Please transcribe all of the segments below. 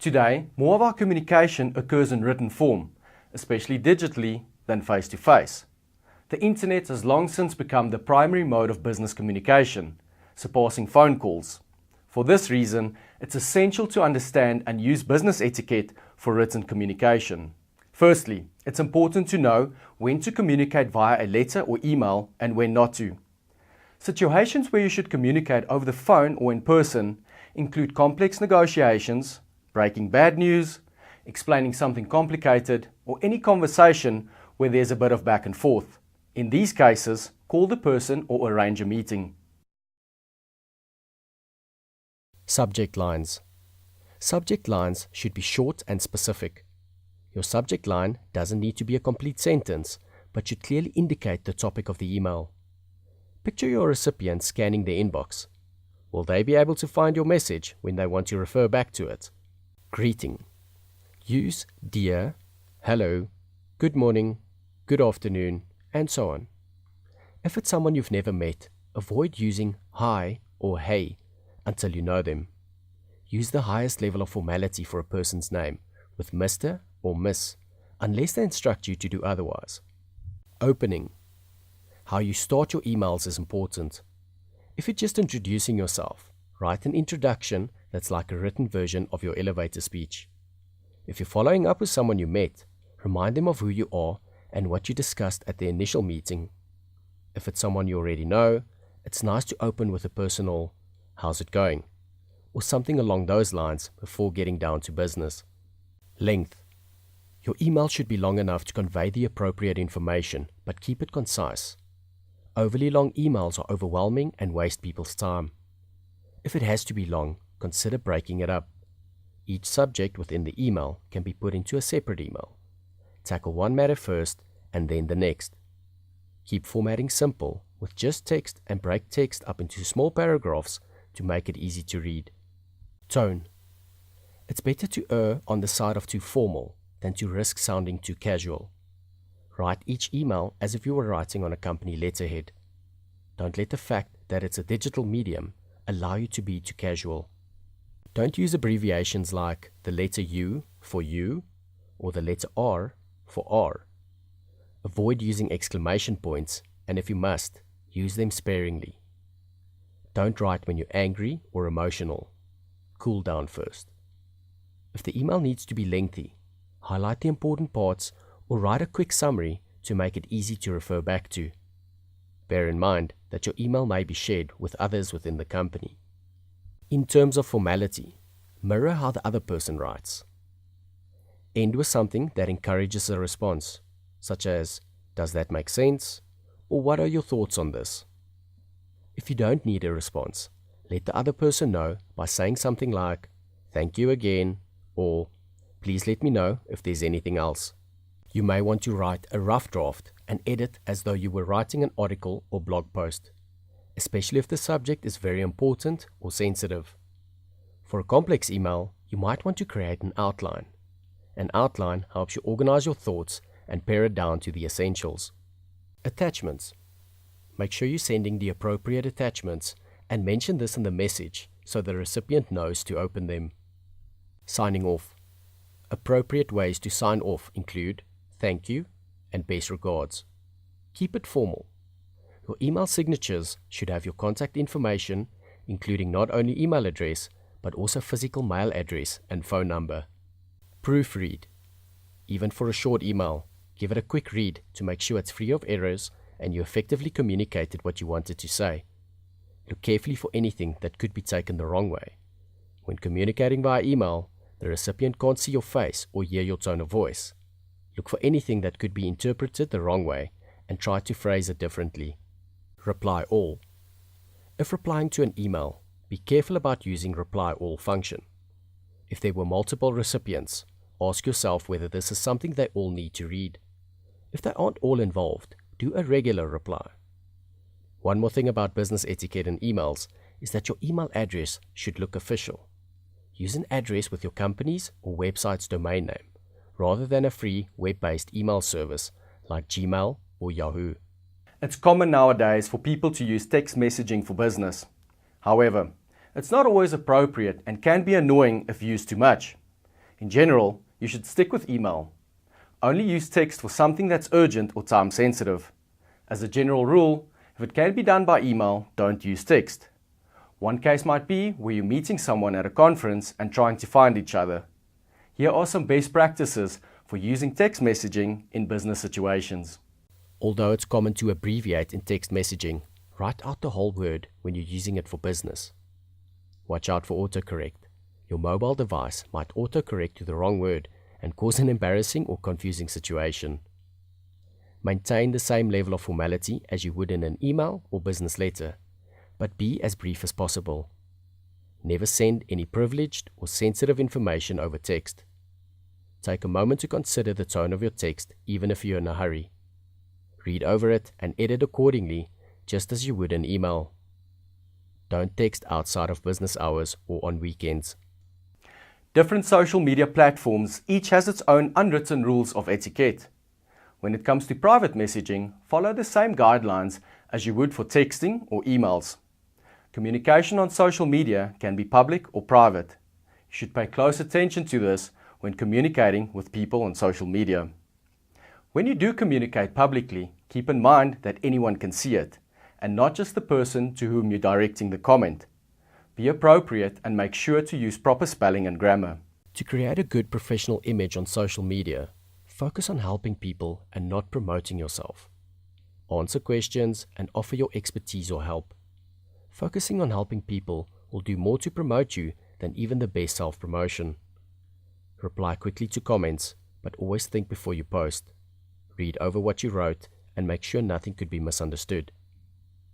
Today, more of our communication occurs in written form, especially digitally, than face-to-face. The internet has long since become the primary mode of business communication, surpassing phone calls. For this reason, it's essential to understand and use business etiquette for written communication. Firstly, it's important to know when to communicate via a letter or email and when not to. Situations where you should communicate over the phone or in person include complex negotiations, breaking bad news, explaining something complicated, or any conversation where there's a bit of back and forth. In these cases, call the person or arrange a meeting. Subject lines. Subject lines should be short and specific. Your subject line doesn't need to be a complete sentence, but should clearly indicate the topic of the email. Picture your recipient scanning their inbox. Will they be able to find your message when they want to refer back to it? Greeting. Use dear, hello, good morning, good afternoon, and so on. If it's someone you've never met, avoid using hi or hey until you know them. Use the highest level of formality for a person's name with Mr. or Miss, unless they instruct you to do otherwise. Opening. How you start your emails is important. If you're just introducing yourself, write an introduction that's like a written version of your elevator speech. If you're following up with someone you met, remind them of who you are and what you discussed at the initial meeting. If it's someone you already know, it's nice to open with a personal, "How's it going?" or something along those lines before getting down to business. Length. Your email should be long enough to convey the appropriate information, but keep it concise. Overly long emails are overwhelming and waste people's time. If it has to be long, consider breaking it up. Each subject within the email can be put into a separate email. Tackle one matter first and then the next. Keep formatting simple with just text and break text up into small paragraphs to make it easy to read. Tone. It's better to err on the side of too formal than to risk sounding too casual. Write each email as if you were writing on a company letterhead. Don't let the fact that it's a digital medium allow you to be too casual. Don't use abbreviations like the letter U for you or the letter R for R. Avoid using exclamation points, and if you must, use them sparingly. Don't write when you're angry or emotional. Cool down first. If the email needs to be lengthy, highlight the important parts or write a quick summary to make it easy to refer back to. Bear in mind that your email may be shared with others within the company. In terms of formality, mirror how the other person writes. End with something that encourages a response, such as, "Does that make sense?" or "What are your thoughts on this?" If you don't need a response, let the other person know by saying something like, "Thank you again," or "Please let me know if there's anything else." You may want to write a rough draft and edit as though you were writing an article or blog post, especially if the subject is very important or sensitive. For a complex email, you might want to create an outline. An outline helps you organize your thoughts and pare it down to the essentials. Attachments. Make sure you're sending the appropriate attachments and mention this in the message so the recipient knows to open them. Signing off. Appropriate ways to sign off include "Thank you" and "Best regards." Keep it formal. Your email signatures should have your contact information, including not only email address, but also physical mail address and phone number. Proofread. Even for a short email, give it a quick read to make sure it's free of errors and you effectively communicated what you wanted to say. Look carefully for anything that could be taken the wrong way. When communicating via email, the recipient can't see your face or hear your tone of voice. Look for anything that could be interpreted the wrong way and try to phrase it differently. Reply all. If replying to an email, be careful about using reply all function. If there were multiple recipients, ask yourself whether this is something they all need to read. If they aren't all involved, do a regular reply. One more thing about business etiquette in emails is that your email address should look official. Use an address with your company's or website's domain name, rather than a free web-based email service like Gmail or Yahoo. It's common nowadays for people to use text messaging for business. However, it's not always appropriate and can be annoying if used too much. In general, you should stick with email. Only use text for something that's urgent or time sensitive. As a general rule, if it can be done by email, don't use text. One case might be where you're meeting someone at a conference and trying to find each other. Here are some best practices for using text messaging in business situations. Although it's common to abbreviate in text messaging, write out the whole word when you're using it for business. Watch out for autocorrect. Your mobile device might autocorrect to the wrong word and cause an embarrassing or confusing situation. Maintain the same level of formality as you would in an email or business letter, but be as brief as possible. Never send any privileged or sensitive information over text. Take a moment to consider the tone of your text, even if you're in a hurry. Read over it and edit accordingly, just as you would an email. Don't text outside of business hours or on weekends. Different social media platforms each has its own unwritten rules of etiquette. When it comes to private messaging, follow the same guidelines as you would for texting or emails. Communication on social media can be public or private. You should pay close attention to this when communicating with people on social media. When you do communicate publicly, keep in mind that anyone can see it, and not just the person to whom you're directing the comment. Be appropriate and make sure to use proper spelling and grammar. To create a good professional image on social media, focus on helping people and not promoting yourself. Answer questions and offer your expertise or help. Focusing on helping people will do more to promote you than even the best self-promotion. Reply quickly to comments, but always think before you post. Read over what you wrote and make sure nothing could be misunderstood.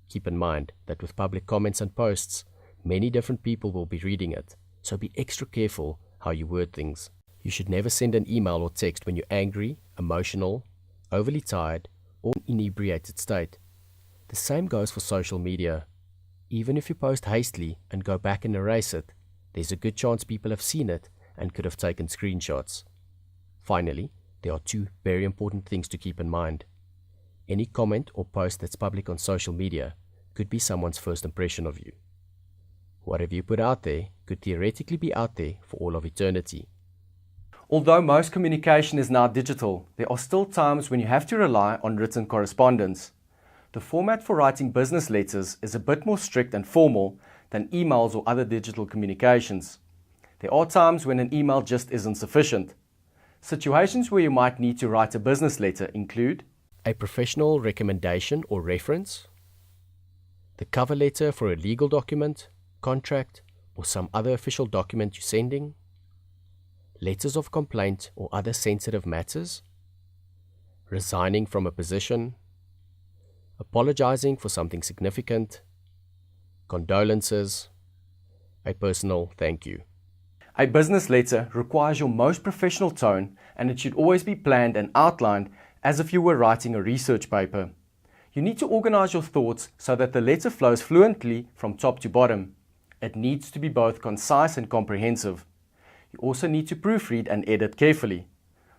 Keep in mind that with public comments and posts, many different people will be reading it, so be extra careful how you word things. You should never send an email or text when you're angry, emotional, overly tired, or in inebriated state. The same goes for social media. Even if you post hastily and go back and erase it, there's a good chance people have seen it and could have taken screenshots. Finally, there are two very important things to keep in mind. Any comment or post that's public on social media could be someone's first impression of you. Whatever you put out there could theoretically be out there for all of eternity. Although most communication is now digital, there are still times when you have to rely on written correspondence. The format for writing business letters is a bit more strict and formal than emails or other digital communications. There are times when an email just isn't sufficient. Situations where you might need to write a business letter include a professional recommendation or reference, the cover letter for a legal document, contract, or some other official document you're sending, letters of complaint or other sensitive matters, resigning from a position, apologizing for something significant, condolences, a personal thank you. A business letter requires your most professional tone, and it should always be planned and outlined as if you were writing a research paper. You need to organize your thoughts so that the letter flows fluently from top to bottom. It needs to be both concise and comprehensive. You also need to proofread and edit carefully.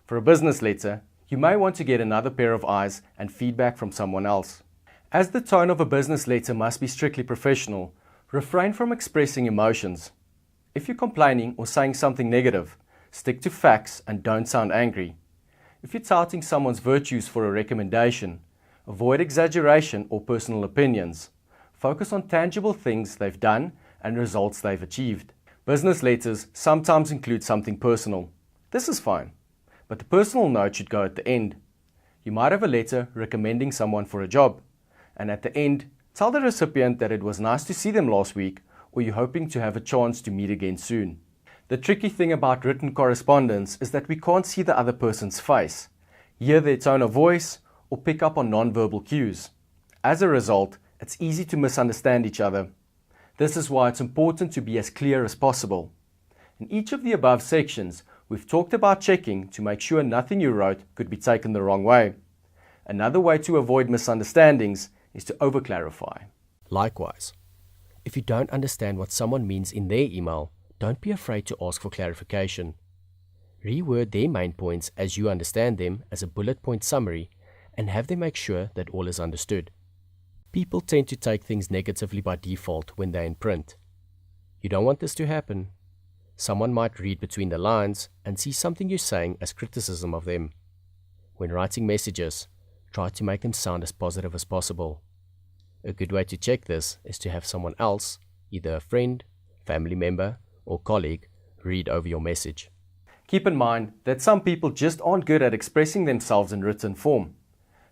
For a business letter, you may want to get another pair of eyes and feedback from someone else. As the tone of a business letter must be strictly professional, refrain from expressing emotions. If you're complaining or saying something negative, stick to facts and don't sound angry. If you're touting someone's virtues for a recommendation, avoid exaggeration or personal opinions. Focus on tangible things they've done and results they've achieved. Business letters sometimes include something personal. This is fine, but the personal note should go at the end. You might have a letter recommending someone for a job, and at the end, tell the recipient that it was nice to see them last week, or you're hoping to have a chance to meet again soon. The tricky thing about written correspondence is that we can't see the other person's face, hear their tone of voice, or pick up on non-verbal cues. As a result, it's easy to misunderstand each other. This is why it's important to be as clear as possible. In each of the above sections, we've talked about checking to make sure nothing you wrote could be taken the wrong way. Another way to avoid misunderstandings is to over-clarify. Likewise, if you don't understand what someone means in their email, don't be afraid to ask for clarification. Reword their main points as you understand them as a bullet point summary and have them make sure that all is understood. People tend to take things negatively by default when they're in print. You don't want this to happen. Someone might read between the lines and see something you're saying as criticism of them. When writing messages, try to make them sound as positive as possible. A good way to check this is to have someone else, either a friend, family member, or colleague, read over your message. Keep in mind that some people just aren't good at expressing themselves in written form.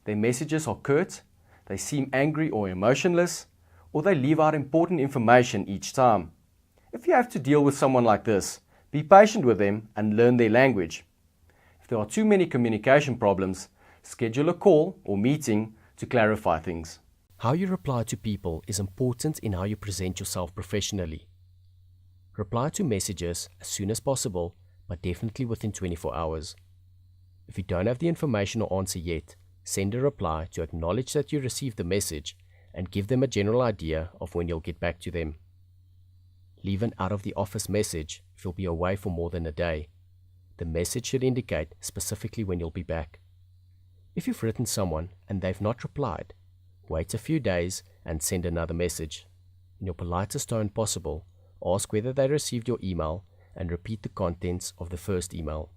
Their messages are curt, they seem angry or emotionless, or they leave out important information each time. If you have to deal with someone like this, be patient with them and learn their language. If there are too many communication problems, schedule a call or meeting to clarify things. How you reply to people is important in how you present yourself professionally. Reply to messages as soon as possible, but definitely within 24 hours. If you don't have the information or answer yet, send a reply to acknowledge that you received the message and give them a general idea of when you'll get back to them. Leave an out of the office message if you'll be away for more than a day. The message should indicate specifically when you'll be back. If you've written someone and they've not replied, wait a few days and send another message. In your politest tone possible, ask whether they received your email and repeat the contents of the first email.